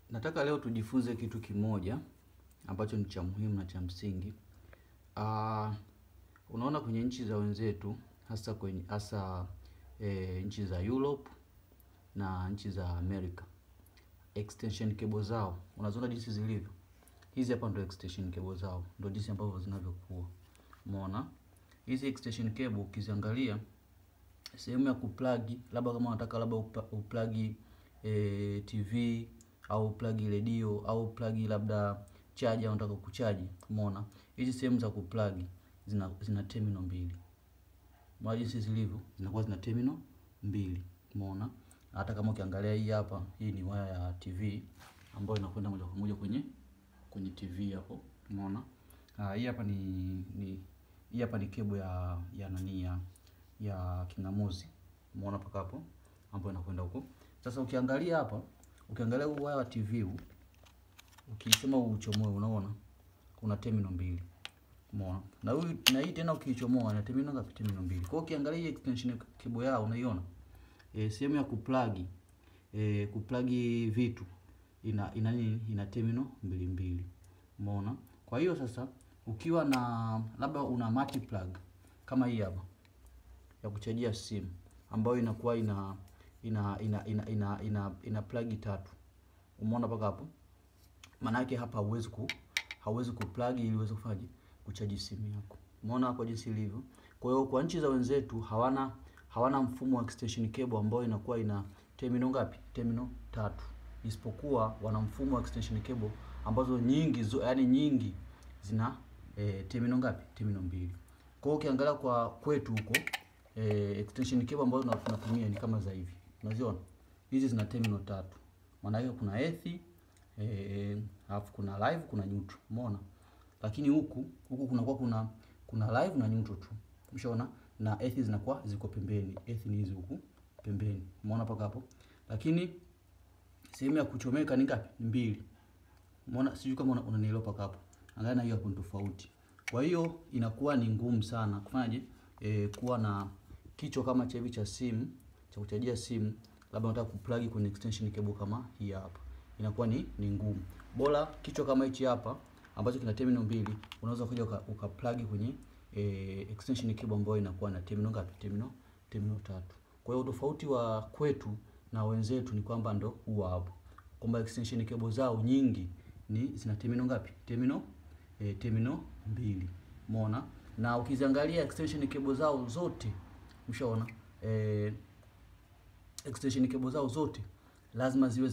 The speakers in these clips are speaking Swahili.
Nataka leo tujifunze kitu kimoja ambacho ni cha muhimu na cha msingi. Unaona kwenye nchi za wenzetu hasa nchi za Europe na nchi za America, extension cable zao unaziona jinsi zilivyo. Hizi hapa ndio extension cable zao, ndio jinsi ambavyo zinavyokuwa. Umeona? Hizi extension cable ukiziangalia sehemu ya kuplug, labda kama unataka uplug TV au plug radio au plug labda charger unataka kuchaji. Umeona? Hizi sehemu za kuplug zina terminal mbili. Umeona jinsi zilivyo? Zinakuwa zina terminal mbili. Umeona? Hata kama ukiangalia hii hapa, hii ni waya ya TV ambayo inakwenda moja kwa moja kwenye TV hapo. Umeona? Hii hapa ni cable ya kingamuzi. Umeona paka hapo ambayo inakwenda huko. Sasa ukiangalia huu waya wa TV huu, ukisema uchomoe, unaona kuna terminal mbili. Umeona? Na hii tena ukichomoa na terminal ngapi? Terminal mbili. Kwa hiyo ukiangalia hii extension cable yao unaiona? Sehemu ya kuplug vitu ina terminal mbili. Umeona? Kwa hiyo sasa ukiwa na labda una multi plug kama hii hapa ya kuchajia simu ambayo inakuwa ina plug tatu. Umeona paka hapo? Maana yake hapa hauwezi kuplug ili uweze kufanya kuchaji simu yako. Umeona hapo jinsi ilivyo? Kwa hiyo kwa nchi za wenzetu hawana mfumo wa extension cable ambao inakuwa ina terminal ngapi? Terminal tatu. Isipokuwa wana mfumo wa extension cable ambazo nyingi zina terminal ngapi? Terminal mbili. Kwa hiyo ukiangalia kwa kwetu huko extension cable ambazo tunatumia ni kama za hivi. Unaziona? Hizi zina terminal tatu. Maana yake kuna earth, alafu kuna live, kuna neutral. Umeona? Lakini huku kunakuwa kuna live na neutral tu. Umeshaona? Na earth zinakuwa ziko pembeni. Earth ni hizi huku pembeni. Umeona paka hapo? Lakini sehemu ya kuchomeka ni ngapi? Mbili. Umeona? Sijui kama unanielewa paka hapo. Angalia na hiyo hapo tofauti. Kwa hiyo inakuwa ni ngumu sana kufanyaje? Kuwa na kichwa kama cha hivi cha simu, cha kuchajia simu, labda unataka kuplug kwenye extension cable kama hii hapa. Inakuwa ni ngumu. Bora kichwa kama hichi hapa ambacho kina terminal mbili, unaweza kuja ukaplug kwenye extension cable ambayo inakuwa na terminal ngapi? Terminal tatu. Kwa hiyo tofauti wa kwetu na wenzetu ni kwamba ndo huwa hapo. Kwamba extension cable zao nyingi zina terminal ngapi? Terminal mbili. Umeona? Na ukiziangalia extension cable zao zote, ushaona? Extension cable zao zote lazima ziwe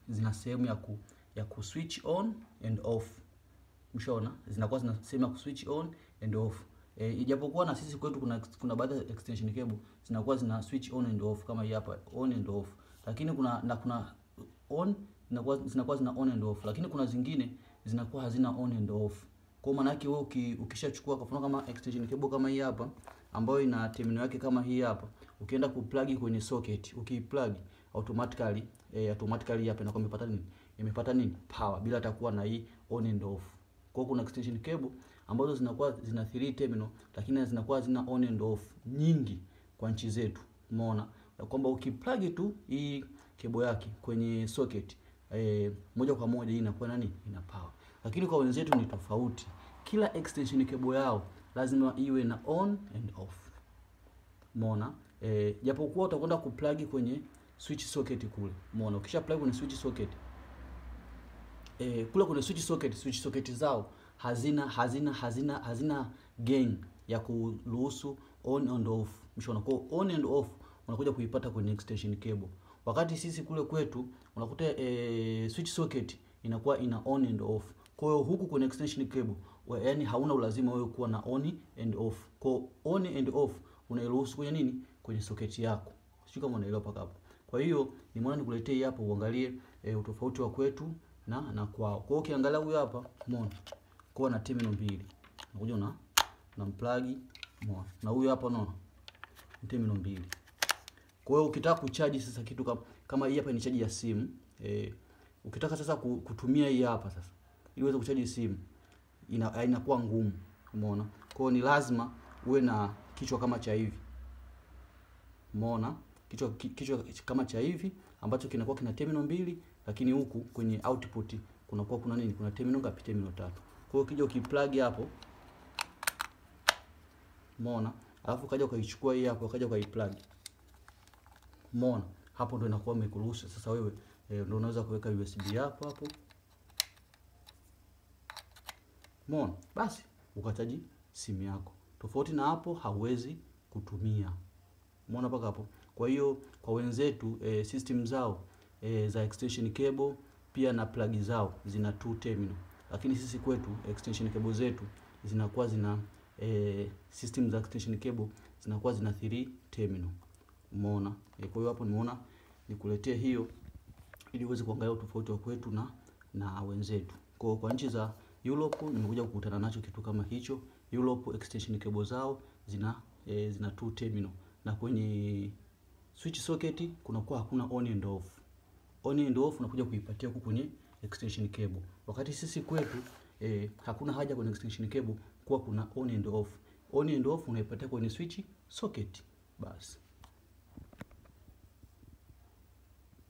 zina sehemu ya ku switch on and off. Ushaona? Zinakuwa zina sehemu ya ku switch on and off. Ijapokuwa na sisi kwetu kuna baadhi ya extension cable zinakuwa zina switch on and off kama hii hapa, on and off. Lakini kuna on zinakuwa zina on and off, lakini kuna zingine zinakuwa hazina on and off. Kwa maana yake wewe ukishachukua kwa mfano kama extension cable kama hii hapa ambayo ina terminal yake kama hii hapa, ukienda kuplug kwenye socket, ukiplug automatically hapa inakuwa imepata nini? Power, bila atakuwa na hii on and off. Kwa hiyo kuna extension cable ambazo zinakuwa zina 3 terminal lakini zinakuwa zina on and off nyingi kwa nchi zetu. Umeona? Kwamba ukiplug tu hii cable yake kwenye socket moja kwa moja hii inakuwa ina power. Lakini kwa wenzetu ni tofauti. Kila extension cable yao lazima iwe na on and off. Umeona? Japokuwa utakwenda kuplug kwenye switch socket kule. Umeona? Ukisha plug kwenye switch socket kule kwenye switch socket zao hazina gain ya kuruhusu on and off. Mshaona? Kwa on and off unakuja kuipata kwenye extension cable. Wakati sisi kule kwetu unakuta switch socket inakuwa ina on and off. Kwa hiyo huku kwenye extension cable yani hauna ulazima wewe kuwa na on and off. Kwa on and off unairuhusu kwenye nini? Kwenye socket yako. Sio kama unaelewa paka hapo. Kwa hiyo nimeona nikuletee hapo uangalie utofauti wa kwetu na kwao. Kwa hiyo ukiangalia huyu hapa, umeona? Kwa na terminal mbili. Unakuja na plug, umeona? Na huyu hapa unaona? Terminal mbili. Kwa hiyo ukitaka kuchaji sasa kitu kama hii hapa ni chaji ya simu, ukitaka sasa kutumia hii hapa sasa ili uweze kuchaji simu inakuwa ngumu. Umeona? Kwa hiyo ni lazima uwe na kichwa kama cha hivi. Umeona? Kichwa kama cha hivi ambacho kinakuwa kina terminal mbili, lakini huku kwenye output kunakuwa kuna nini? Kuna terminal ngapi? Terminal 3. Kwa hiyo ukija ukiplug hapo, umeona? Alafu kaja ukaichukua hii hapo, kaja ukaiplug. Umeona? Hapo ndio inakuwa imekuruhusu sasa wewe ndio unaweza kuweka USB yako hapo. Umeona? Basi ukachaji simu yako. Tofauti na hapo hauwezi kutumia. Umeona mpaka hapo? Kwa hiyo kwa wenzetu system zao za extension cable pia na plug zao zina 2 terminal. Lakini sisi kwetu extension cable zetu zinakuwa zina system za extension cable zinakuwa zina 3 terminal. Umeona? Kwa hiyo hapo nimeona nikuletee hiyo ili uweze kuangalia tofauti wa kwetu na wenzetu. Kwa nchi za Europe nimekuja kukutana nacho kitu kama hicho. Europe extension cable zao zina 2 terminal, na kwenye switch socket kunakuwa hakuna on and off. On and off unakuja kuipatia huko kwenye extension cable. Wakati sisi kwetu hakuna haja kwenye extension cable kuwa kuna on and off. On and off unaipatia kwenye switch socket. Basi